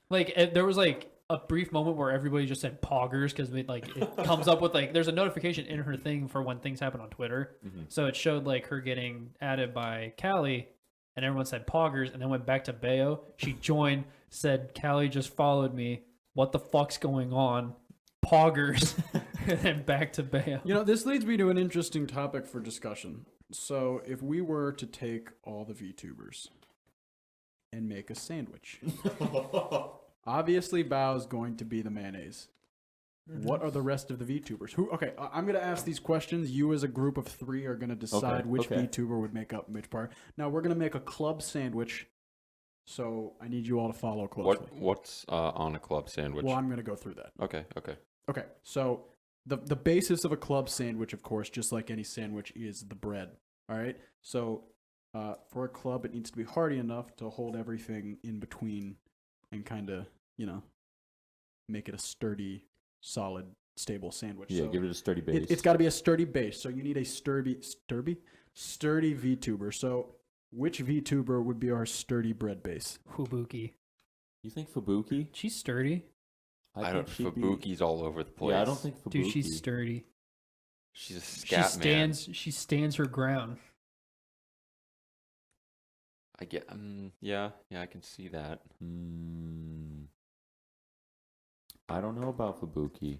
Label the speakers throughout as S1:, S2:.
S1: Like there was like a brief moment where everybody just said poggers because it comes up with like there's a notification in her thing for when things happen on Twitter. So it showed like her getting added by Callie, and everyone said poggers, and then went back to Bayo. She joined, said Callie just followed me. What the fuck's going on? Poggers, and then back to Bayo.
S2: You know, this leads me to an interesting topic for discussion. So if we were to take all the VTubers and make a sandwich, obviously Bao's going to be the mayonnaise. What are the rest of the VTubers? Okay, I'm going to ask these questions. You as a group of 3 are going to decide which VTuber would make up which part. Now, we're going to make a club sandwich, so I need you all to follow closely.
S3: What's on a club sandwich?
S2: Well, I'm going to go through that.
S3: Okay.
S2: So the basis of a club sandwich, of course, just like any sandwich, is the bread. All right? So for a club, it needs to be hearty enough to hold everything in between and kind of, make it a sturdy, solid, stable sandwich.
S4: Yeah,
S2: so
S4: give it a sturdy base.
S2: It's got to be a sturdy base. So you need a sturdy VTuber. So which VTuber would be our sturdy bread base?
S1: Fubuki.
S4: You think Fubuki?
S1: She's sturdy.
S3: I don't. Fubuki's all over the place.
S4: Yeah, I don't think Fubuki.
S1: Dude, she's sturdy.
S3: She's a scat man.
S1: She stands her ground.
S3: I get. Yeah, I can see that.
S4: I don't know about Fubuki.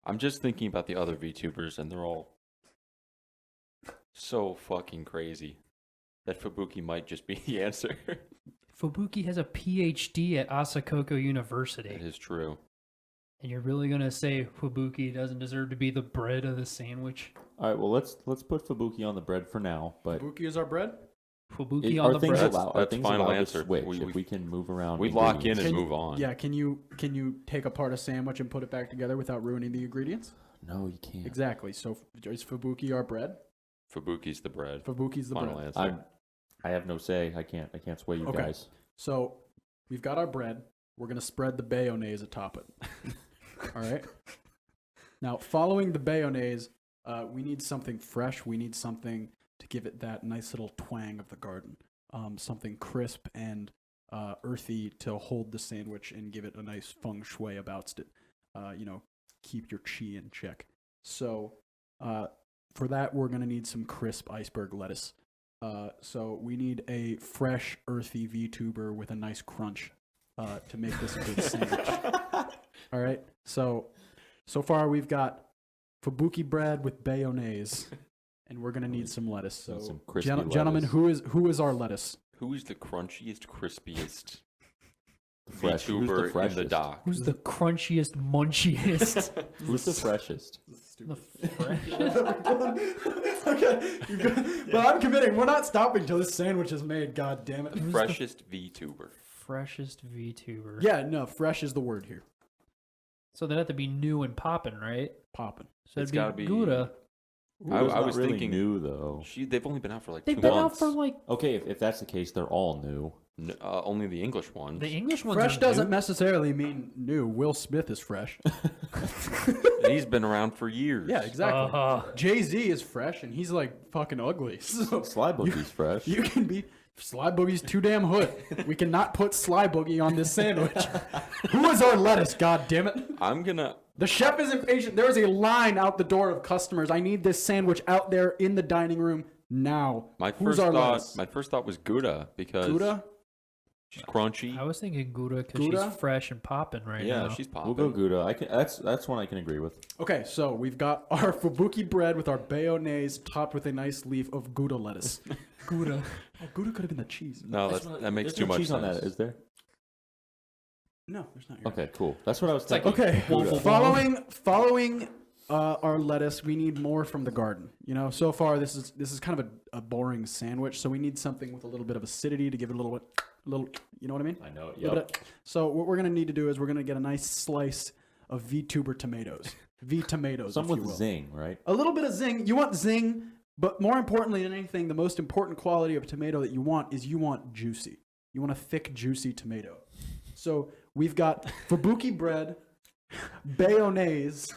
S3: I'm just thinking about the other VTubers, and they're all so fucking crazy that Fubuki might just be the answer.
S1: Fubuki has a PhD at Asakoko University.
S3: That is true.
S1: And you're really gonna say Fubuki doesn't deserve to be the bread of the sandwich?
S4: All right, well let's put Fubuki on the bread for now. But
S2: Fubuki is our bread?
S1: Fubuki on the bread.
S3: That's final answer.
S4: If we can move around.
S3: We lock in and move on.
S2: Yeah, can you take apart a sandwich and put it back together without ruining the ingredients?
S4: No, you can't.
S2: Exactly. So is Fubuki our bread?
S3: Fubuki's the bread.
S2: Fubuki's the
S3: final
S2: bread.
S3: Answer.
S4: I have no say. I can't sway you guys.
S2: So we've got our bread. We're gonna spread the mayonnaise atop it. All right. Now, following the mayonnaise, we need something fresh. We need something to give it that nice little twang of the garden. Something crisp and earthy to hold the sandwich and give it a nice feng shui about it. Keep your chi in check. So for that, we're going to need some crisp iceberg lettuce. So we need a fresh, earthy VTuber with a nice crunch to make this a good sandwich. All right. So far we've got Fubuki bread with mayonnaise. And we're gonna need some lettuce. So,
S4: some crispy
S2: gentlemen,
S4: lettuce.
S2: who is our lettuce?
S3: Who is the crunchiest, crispiest
S4: VTuber
S3: in the dock?
S1: Who's the crunchiest, munchiest?
S4: Who's the freshest?
S1: The fresh.
S2: Okay, but I'm committing. We're not stopping till this sandwich is made. God damn it!
S3: Freshest VTuber.
S1: Freshest VTuber.
S2: Yeah, no, fresh is the word here.
S1: So they'd have to be new and popping, right?
S2: Popping.
S1: So
S3: It's
S1: it'd
S3: gotta
S1: be
S3: be-
S1: Gouda.
S3: I was
S4: really
S3: thinking
S4: new though.
S3: They've only been out for like
S1: They've
S3: 2
S1: been
S3: months.
S1: out for like
S4: Okay, if that's the case, they're all new.
S3: Only the English ones.
S1: the English ones.
S2: Fresh
S1: are
S2: doesn't
S1: new.
S2: necessarily mean new. Will Smith is fresh.
S3: He's been around for years.
S2: Yeah, exactly. Jay-Z is fresh, and he's like fucking ugly. So
S4: Sly Boogie's fresh.
S2: you can be. Sly Boogie's too damn hood. We cannot put Sly Boogie on this sandwich. Who is our lettuce? God damn it!
S3: I'm gonna.
S2: The chef is impatient. There is a line out the door of customers. I need this sandwich out there in the dining room now.
S3: My
S2: Who's
S3: first
S2: our
S3: thought.
S2: lettuce?
S3: My first thought was Gouda because
S2: Gouda?
S3: she's crunchy.
S1: I was thinking Gouda because
S2: Gouda?
S1: she's fresh and popping right
S3: Yeah,
S1: now.
S3: she's
S4: We'll
S3: popping.
S4: go Gouda. That's one I can agree with.
S2: Okay, so we've got our Fubuki bread with our mayonnaise topped with a nice leaf of Gouda lettuce.
S1: Gouda.
S2: Oh, Gouda could have been the cheese.
S3: No, that makes
S4: There's
S3: too
S4: no
S3: much
S4: cheese
S3: sense.
S4: on that, is there?
S2: No, there's not. Your
S4: Okay, cool. That's what I was
S1: like
S4: thinking.
S2: Okay,
S1: Gouda.
S2: following our lettuce, we need more from the garden. So far this is kind of a boring sandwich, so we need something with a little bit of acidity to give it a little, you know what I mean?
S4: I know.
S2: Little bit. So what we're gonna need to do is we're gonna get a nice slice of VTuber tomatoes, V-tomatoes,
S4: Some
S2: if you
S4: with
S2: will.
S4: zing, right?
S2: A little bit of zing. You want zing, but more importantly than anything, the most important quality of tomato that you want is juicy. You want a thick, juicy tomato. So we've got Fubuki bread, mayonnaise,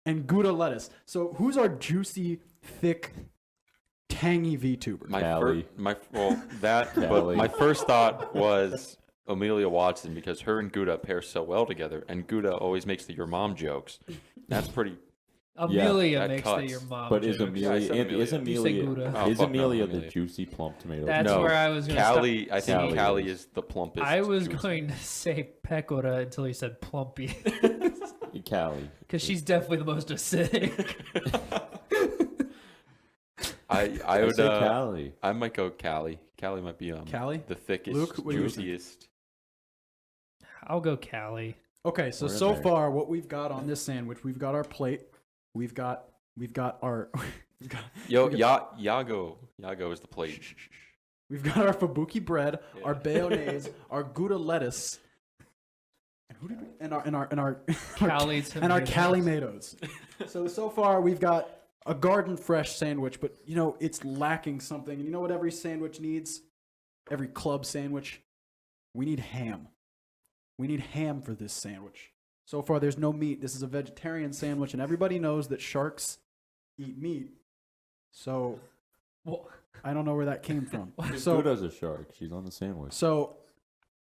S2: and Gouda lettuce. So who's our juicy, thick, tangy VTuber?
S3: My
S4: Callie.
S3: but
S4: Callie.
S3: my first thought was Amelia Watson because her and Gouda pair so well together, and Gouda always makes the your mom jokes. That's pretty.
S1: Amelia
S3: that
S1: makes
S3: cuts.
S1: the your mom.
S4: But is
S1: jokes.
S3: Yeah, I
S4: Amelia,
S3: said Amelia.
S4: is
S1: You said
S4: Amelia,
S1: Gouda.
S3: Oh,
S4: is
S3: fuck no,
S4: Amelia the
S3: Amelia.
S4: juicy plump tomato?
S1: That's
S3: No,
S1: where I was going to
S3: Callie. I think
S4: Callie
S3: Callie
S4: is.
S3: is the plumpest.
S1: I was
S3: juicy.
S1: going to say Pecora until he said Plumpy.
S4: Callie.
S1: Because she's definitely the most acidic.
S3: I would.
S4: say Callie.
S3: I might go Callie. Callie might be
S2: Callie?
S3: the thickest,
S2: Luke, what do you think?
S3: juiciest.
S1: I'll go Callie.
S2: Okay, so
S4: We're in
S2: so
S4: there.
S2: far what we've got on this sandwich, we've got our plate, we've got our
S3: Yo, Yago is the plate.
S2: we've got our Fubuki bread, our
S3: Yeah.
S2: bayonnaise, our Gouda lettuce, and who did we, and our
S1: Callie
S2: and our
S1: tomatoes.
S2: Calimatoes. So far we've got a garden fresh sandwich, but you know it's lacking something. You know what every sandwich needs? Every club sandwich, we need ham. We need ham for this sandwich. So far, there's no meat. This is a vegetarian sandwich, and everybody knows that sharks eat meat. So
S1: Well,
S2: I don't know where that came from.
S4: So
S2: So,
S4: does a shark. She's on the sandwich.
S2: so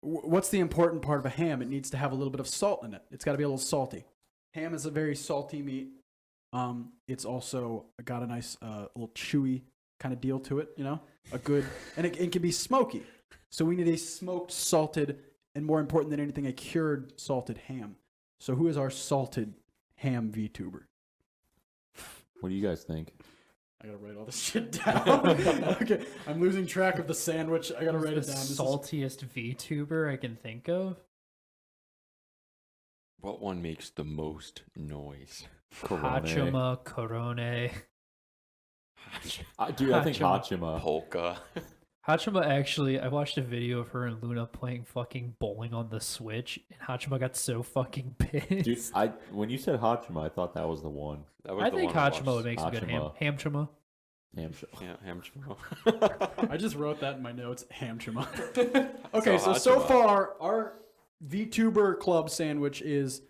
S2: what's the important part of a ham? It needs to have a little bit of salt in it. It's got to be a little salty. Ham is a very salty meat. It's also got a nice little chewy kind of deal to it. You know, a good, and it can be smoky. So we need a smoked, salted, and more important than anything, a cured salted ham. So who is our salted ham VTuber?
S4: What do you guys think?
S2: I gotta write all this shit down. Okay, I'm losing track of the sandwich. I gotta write
S1: the
S2: it down. This is-
S1: saltiest VTuber I can think of.
S3: What one makes the most noise?
S4: Corone.
S1: Hachima, Corone.
S4: Dude, I think
S1: Hachima.
S4: Hachima.
S3: Polka.
S1: Hachima actually, I watched a video of her and Luna playing fucking bowling on the Switch, and Hachima got so fucking pissed.
S4: Dude, when you said Hachima, I thought that was the one.
S3: That was
S1: I
S3: the
S1: think
S3: one
S1: Hachima
S3: watched.
S1: would make some good ham.
S4: Hachima.
S1: Hamchima.
S4: Damn sure.
S3: Yeah, ham.
S2: I just wrote that in my notes. Hamchima. Okay, so
S3: Hachima.
S2: far our VTuber club sandwich is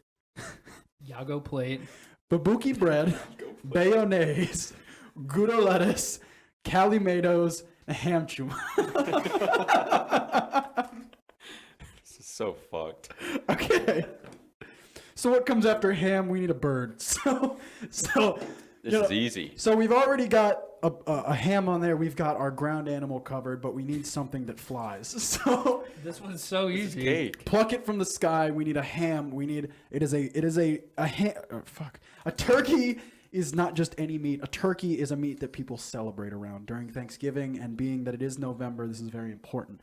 S1: Yago plate.
S2: Babuki bread, bayonnaise, Gouda lettuce, Calimatoes, and hamchuma.
S3: This is so fucked.
S2: Okay. So what comes after ham? We need a bird. So
S3: This
S2: you know,
S3: is easy.
S2: So we've already got a ham on there. We've got our ground animal covered, but we need something that flies. So
S1: This one's so
S3: This is
S1: easy.
S3: cake.
S2: pluck it from the sky. We need a ham. We need it is a ham. Oh, fuck. A turkey is not just any meat. A turkey is a meat that people celebrate around during Thanksgiving, and being that it is November, this is very important.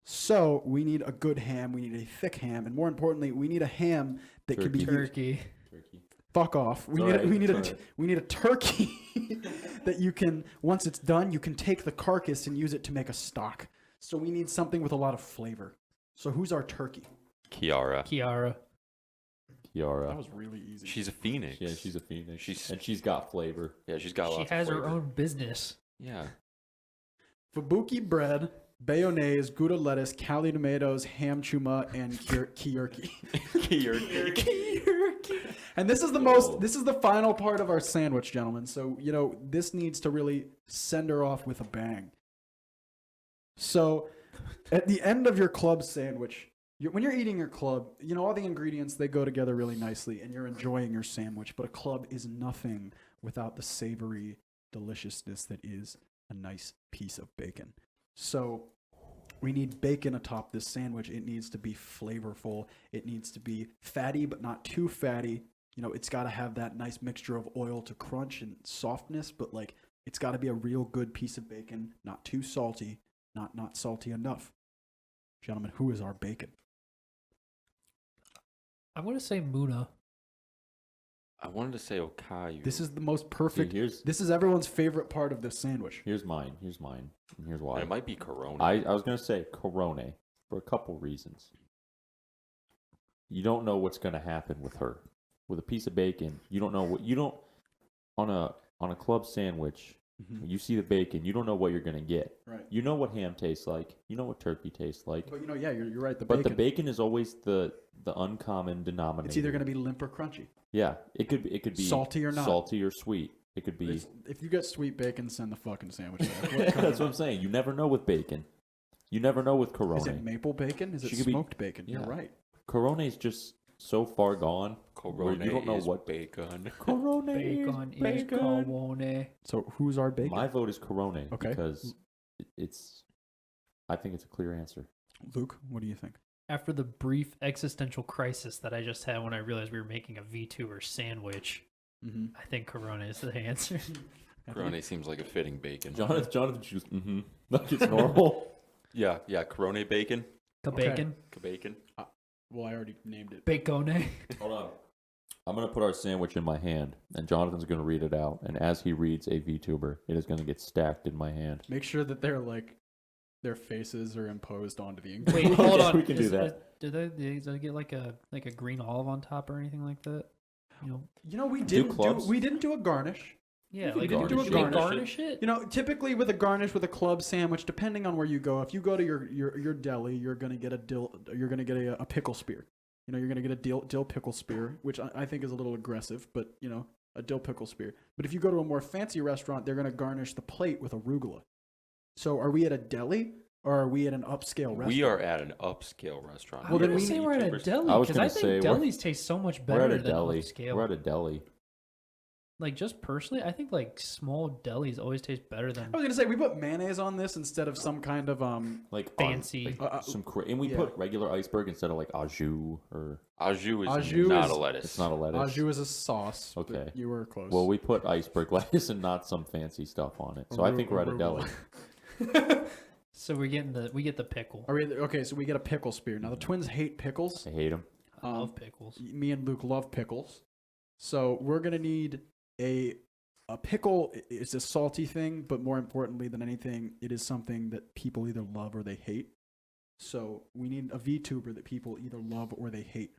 S2: So we need a good ham. We need a thick ham, and more importantly, we need a ham that can be used.
S1: Turkey.
S4: Turkey.
S2: Fuck off. We
S4: It's
S2: need
S4: alright,
S2: we need
S4: it's
S2: a
S4: alright.
S2: we need a turkey that you can once it's done, you can take the carcass and use it to make a stock. So we need something with a lot of flavor. So who's our turkey?
S3: Kiara.
S1: Kiara.
S4: Kiara.
S2: That was really easy.
S3: She's a phoenix.
S4: Yeah, she's a phoenix.
S3: She's-
S4: and she's got flavor.
S3: Yeah, she's got
S1: She
S3: lots
S1: has
S3: of
S1: her
S3: flavor.
S1: own business.
S3: Yeah.
S2: Fubuki bread, bayonnaise, Gouda lettuce, Cali tomatoes, ham chuma, and kiyurki. And this is the most. This is the final part of our sandwich, gentlemen. So you know this needs to really send her off with a bang. So, at the end of your club sandwich, when you're eating your club, you know all the ingredients they go together really nicely, and you're enjoying your sandwich. But a club is nothing without the savory deliciousness that is a nice piece of bacon. So we need bacon atop this sandwich. It needs to be flavorful. It needs to be fatty, but not too fatty. You know, it's got to have that nice mixture of oil to crunch and softness, but like it's got to be a real good piece of bacon, not too salty, not salty enough. Gentlemen, who is our bacon?
S1: I'm going to say Muna.
S3: I wanted to say Okayu.
S2: This is the most
S4: See,
S2: perfect.
S4: here's
S2: This is everyone's favorite part of this sandwich.
S4: mine. Here's mine. And here's
S3: And
S4: why.
S3: it might be Corona.
S4: I was gonna say Corone for a couple reasons. You don't know what's gonna happen with her. With a piece of bacon, you don't know what you don't on a club sandwich. When you see the bacon, you don't know what you're gonna get.
S2: Right.
S4: You know what ham tastes like. You know what turkey tastes like.
S2: But you know, yeah, you're right.
S4: But the bacon is always the uncommon denominator.
S2: it's either going to be limp or crunchy.
S4: Yeah, it could be
S2: Salty or not.
S4: salty or sweet. It could be.
S2: If you get sweet bacon, send the fucking sandwich.
S4: That's what I'm saying. You never know with bacon. You never know with
S2: Is it
S4: Corona.
S2: maple bacon? Is it
S4: She could be-
S2: smoked bacon?
S4: yeah.
S2: You're right.
S4: Corona is just so far gone. where
S3: Corona
S4: you don't know
S3: is
S4: what
S3: bacon.
S4: Corona
S1: Bacon
S4: is
S1: is
S4: bacon.
S1: carbone.
S2: So who's our bacon?
S4: My vote is Corona
S2: Okay.
S4: because it's. I think it's a clear answer.
S2: Luke, what do you think?
S1: After the brief existential crisis that I just had when I realized we were making a VTuber sandwich,
S2: Mm-hmm.
S1: I think Corona is the answer.
S3: Corona seems like a fitting bacon.
S4: Jonathan just like it's normal.
S3: Yeah, Corona bacon.
S1: Bacon.
S3: Bacon.
S2: Well, I already named it.
S1: Bacone.
S4: Hold on. I'm gonna put our sandwich in my hand, and Jonathan's gonna read it out. And as he reads a VTuber, it is gonna get stacked in my hand.
S2: Make sure that their faces are imposed onto the ink.
S1: Wait, hold on.
S4: We can do that.
S1: Do they get like a green olive on top or anything like that?
S2: We
S4: clubs?
S2: didn't do a garnish.
S1: Yeah,
S2: We
S1: like
S2: didn't do a
S1: do they
S2: garnish.
S1: garnish it?
S2: Typically with a garnish with a club sandwich, depending on where you go, if you go to your deli, you're gonna get a pickle spear. You're gonna get a dill pickle spear, which I think is a little aggressive, but a dill pickle spear. But if you go to a more fancy restaurant, they're gonna garnish the plate with arugula. So are we at a deli or are we at an upscale restaurant?
S3: We are at an upscale restaurant.
S1: I
S2: Well, then
S1: would
S2: we
S1: say
S2: need
S1: we're at a
S3: VTubers.
S1: deli
S4: I was
S1: because
S4: gonna
S1: I
S4: say
S1: think delis taste so much
S4: We're
S1: better
S4: at a
S1: than
S4: deli.
S1: upscale.
S4: We're at a deli.
S1: Like just personally, I think like small delis always taste better than
S2: I was gonna say we put mayonnaise on this instead of some kind of
S4: Like
S1: fancy.
S4: and we
S2: yeah.
S4: put regular iceberg instead of like au jus or.
S3: Au jus is
S2: Au jus
S3: not
S2: is-
S3: a lettuce.
S4: It's not a lettuce.
S2: au jus is a sauce. but
S4: Okay.
S2: you were close.
S4: Well, we put iceberg lettuce and not some fancy stuff on it. So I think we're at a deli.
S1: So we get the pickle.
S2: Are we okay? So we get a pickle spear. Now the twins hate pickles.
S4: I hate them.
S1: I love pickles.
S2: Me and Luke love pickles, so we're gonna need a pickle. It's a salty thing, but more importantly than anything, it is something that people either love or they hate. So we need a VTuber that people either love or they hate.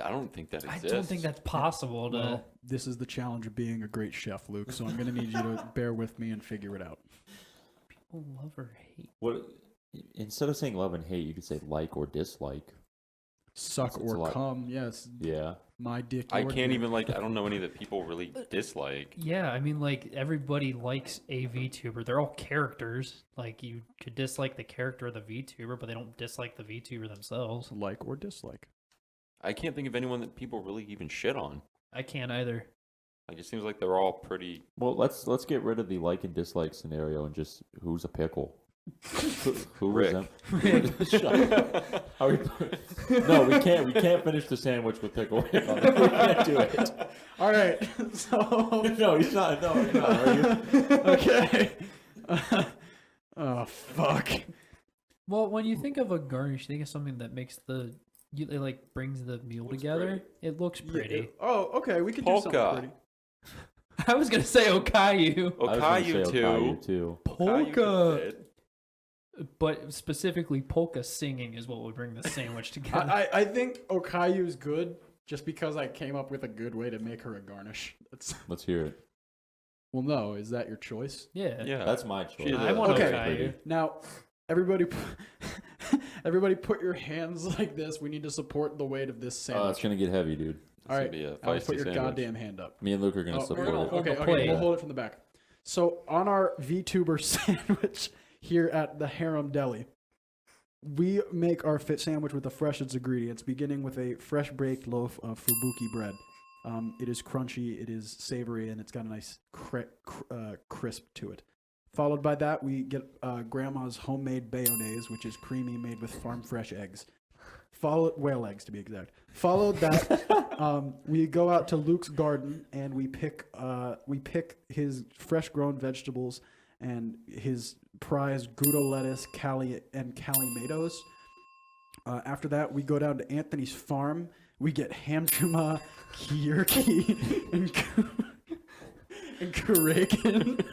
S3: I don't think that
S1: I
S3: exists.
S1: don't think that's possible.
S2: Well, this is the challenge of being a great chef, Luke. So I'm gonna need you to bear with me and figure it out.
S1: People love or hate.
S4: What? Instead of saying love and hate, you could say like or dislike.
S2: Suck
S4: It's a
S2: or
S4: lot.
S2: come, yes.
S4: Yeah.
S2: My dick.
S3: I
S2: your
S3: can't
S2: dick.
S3: even I don't know any that people really dislike.
S1: Yeah, I mean, like everybody likes a VTuber. They're all characters. Like you could dislike the character of the VTuber, but they don't dislike the VTuber themselves.
S2: Like or dislike.
S3: I can't think of anyone that people really even shit on.
S1: I can't either.
S3: Like it seems like they're all pretty.
S4: Well, let's get rid of the like and dislike scenario and just who's a pickle. Who
S3: Rick.
S4: How no, we can't. We can't finish the sandwich with pickle. We can't do it.
S2: All right. So
S4: No, he's not. No, he's not. Are you?
S2: okay. Oh fuck.
S1: Well, when you think of a garnish, you think of something that makes it like brings the meal
S3: Looks
S1: together.
S3: pretty.
S1: It looks pretty.
S2: Oh, okay. We can do something
S3: Polka.
S2: pretty.
S1: I was gonna say Okayu,
S4: I was gonna say
S3: Okayu too.
S4: Okayu too.
S3: Okayu
S1: Polka.
S3: could fit.
S1: but specifically polka singing is what would bring the sandwich together.
S2: I think Okayu is good just because I came up with a good way to make her a garnish.
S4: Let's hear it.
S2: Well, no. Is that your choice?
S1: Yeah.
S3: Yeah,
S4: That's my choice.
S3: She
S1: I
S3: is.
S1: want
S2: Okay.
S1: Okayu.
S2: Now, everybody, everybody, put your hands like this. We need to support the weight of this
S4: Oh,
S2: sandwich.
S4: it's gonna get heavy, dude.
S3: It's
S2: All
S3: gonna
S2: right,
S3: be a
S2: I'll
S3: feisty
S2: put your
S3: sandwich.
S2: goddamn hand up.
S4: Me and Luke are gonna
S2: Oh,
S4: support
S1: we're gonna
S4: it.
S1: hold
S2: okay,
S1: the
S2: okay,
S1: plate.
S2: we'll hold it from the back. So on our VTuber sandwich here at the Harem Deli, we make our fit sandwich with the freshest ingredients, beginning with a fresh baked loaf of fubuki bread. It is crunchy, it is savory, and it's got a nice crisp to it. Followed by that, we get grandma's homemade bayonnaise, which is creamy, made with farm fresh eggs. Whale eggs to be exact. Followed that, we go out to Luke's garden and we pick his fresh grown vegetables and his prized Gouda lettuce, cali tomatoes. After that, we go down to Anthony's farm. We get hamchuma, kiyurki, and kuraken.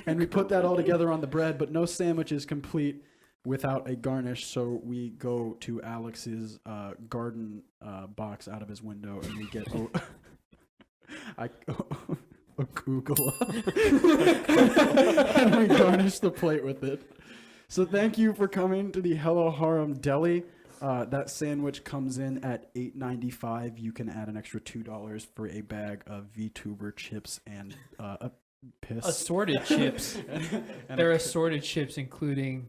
S2: And we put that all together on the bread, but no sandwich is complete without a garnish, so we go to Alex's garden box out of his window, and we get arugula, and we garnish the plate with it. So thank you for coming to the Hello Harem Deli. That sandwich comes in at $8.95. You can add an extra $2 for a bag of VTuber chips and piss.
S1: Assorted chips.
S2: And
S1: There are
S2: a-
S1: assorted chips, including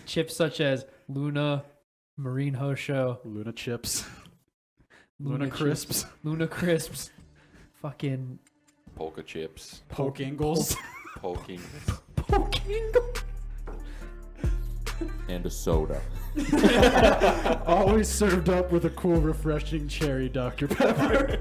S1: chips such as Luna, Marine Hosho,
S2: Luna chips. Luna
S1: chips,
S2: crisps.
S1: Luna Crisps, fucking
S3: Polka chips.
S2: Poke Ingles.
S3: Poking.
S4: And a soda.
S2: Always served up with a cool, refreshing cherry Dr. Pepper.